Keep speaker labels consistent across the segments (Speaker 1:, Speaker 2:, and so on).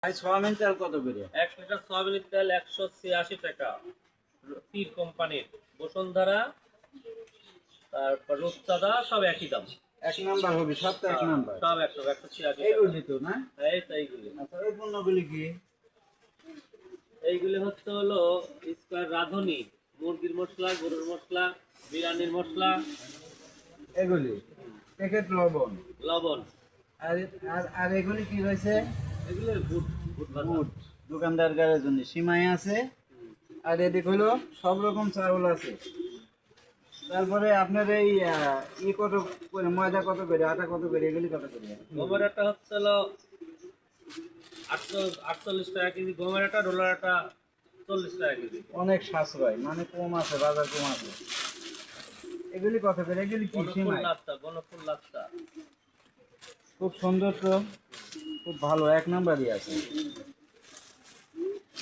Speaker 1: ভাই সয়াবিন তেল কত করে?
Speaker 2: 1 লিটার সয়াবিনের তেল 186 টাকা। তীর কোম্পানির বসুন্ধরা, তারপর রূপচাঁদা সব একই দাম।
Speaker 1: এক নাম্বার হবে, সব তো এক নাম্বার।
Speaker 2: সব 186 টাকা।
Speaker 1: এইগুলি তো না?
Speaker 2: এই তো এইগুলি।
Speaker 1: আচ্ছা, এই পণ্যগুলি কি?
Speaker 2: এইগুলি হলো স্কয়ার রাঁধুনি, মুরগির মশলা, গরুর মশলা, বিরিয়ানির মশলা,
Speaker 1: এগুলি প্যাকেট লবণ।
Speaker 2: লবণ।
Speaker 1: আর আর আর এগুলি কি রয়েছে?
Speaker 2: এগুলো বুট বুট ভাজা।
Speaker 1: বুট দোকানদারদের জন্য সিমাই আছে। আর এদিক হলো সব রকম চাউল আছে। তারপরে আপনার এই কত করে, ময়দা কত করে, আটা কত করে, এগুলি কত করে?
Speaker 2: গমের আটা হলো 48 টাকা কেজি গমের আটা, রোলার আটা 40 টাকা কেজি।
Speaker 1: অনেক সাশ্রয়, মানে কম আছে, বাজার কম আছে। এগুলি কত করে? এগুলি কি সিমাই?
Speaker 2: গণফুল লাচ্ছা।
Speaker 1: খুব সুন্দর তো, খুব ভালো, এক নাম্বারই আছে।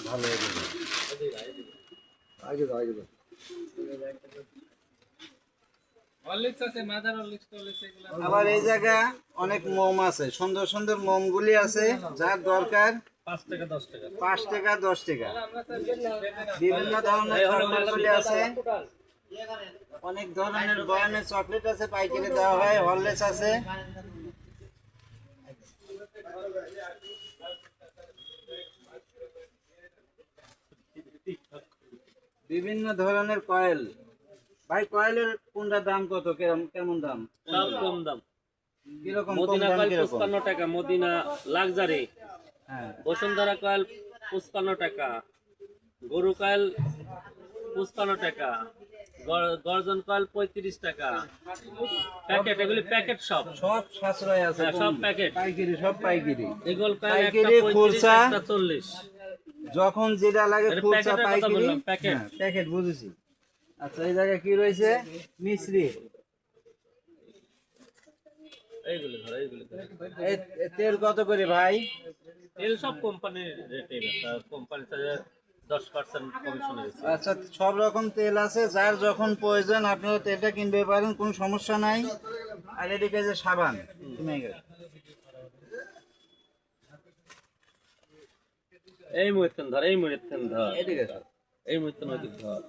Speaker 1: ভালো এগুলো। আগে দাও, আগে দাও। আবার এই জায়গা অনেক মোম আছে, সুন্দর সুন্দর মোমগুলি আছে, যার দরকার
Speaker 2: 5 টাকা 10 টাকা।
Speaker 1: 5 টাকা 10 টাকা। বিভিন্ন ধরনের চকলেটগুলি আছে, অনেক ধরনের বয়ানের চকলেট আছে, পাইকারি দেওয়া হয়, হরলিক্স আছে। বিভিন্ন ধরনের কয়েল। ভাই কয়েলের কোনটা দাম কত, কেমন দাম?
Speaker 2: সব কম দাম।
Speaker 1: কিরকম কম
Speaker 2: মদিনা
Speaker 1: দাম
Speaker 2: কয়েল
Speaker 1: কিরকম?
Speaker 2: 55 টাকা, মদিনা লাক্সারি।
Speaker 1: হ্যাঁ,
Speaker 2: বসুন্ধরা কয়েল 55 টাকা, গরু কয়েল 55 টাকা, গর্জন কয়েল 35 টাকা। প্যাকেট, এগুলি প্যাকেট সব।
Speaker 1: সব সাশ্রয় আছে,
Speaker 2: হ্যাঁ, সব প্যাকেট।
Speaker 1: পাইকারি, সব পাইকারি।
Speaker 2: এগুল কয়েল একটা
Speaker 1: পাইকারি
Speaker 2: 35,
Speaker 1: খুচরা,
Speaker 2: একটা 40।
Speaker 1: যখন যেটা লাগে
Speaker 2: এটা
Speaker 1: খুচরা
Speaker 2: প্যাকেটের কথা
Speaker 1: পাইকারি।
Speaker 2: বললাম, প্যাকেট।
Speaker 1: হ্যাঁ, প্যাকেট বুঝেছি। আচ্ছা, এই জায়গায় কি রয়েছে? মিশ্রি।
Speaker 2: এইগুলি ধরো, এইগুলি ধরো।
Speaker 1: এ তেল কত করে ভাই?
Speaker 2: তেল সব কোম্পানির রেটে, কোম্পানি 10% কমিশন হয়েছে।
Speaker 1: আচ্ছা, সব রকম তেল আছে, যার যখন প্রয়োজন আপনারা তেলটা কিনতে পারেন, কোনো সমস্যা নাই। আর এদিকে যে সাবান,
Speaker 2: এই মুহূর্তে ধর, এই মুহূর্তে ধর,
Speaker 1: এদিকে
Speaker 2: এই মুহূর্তে নদীর ধর।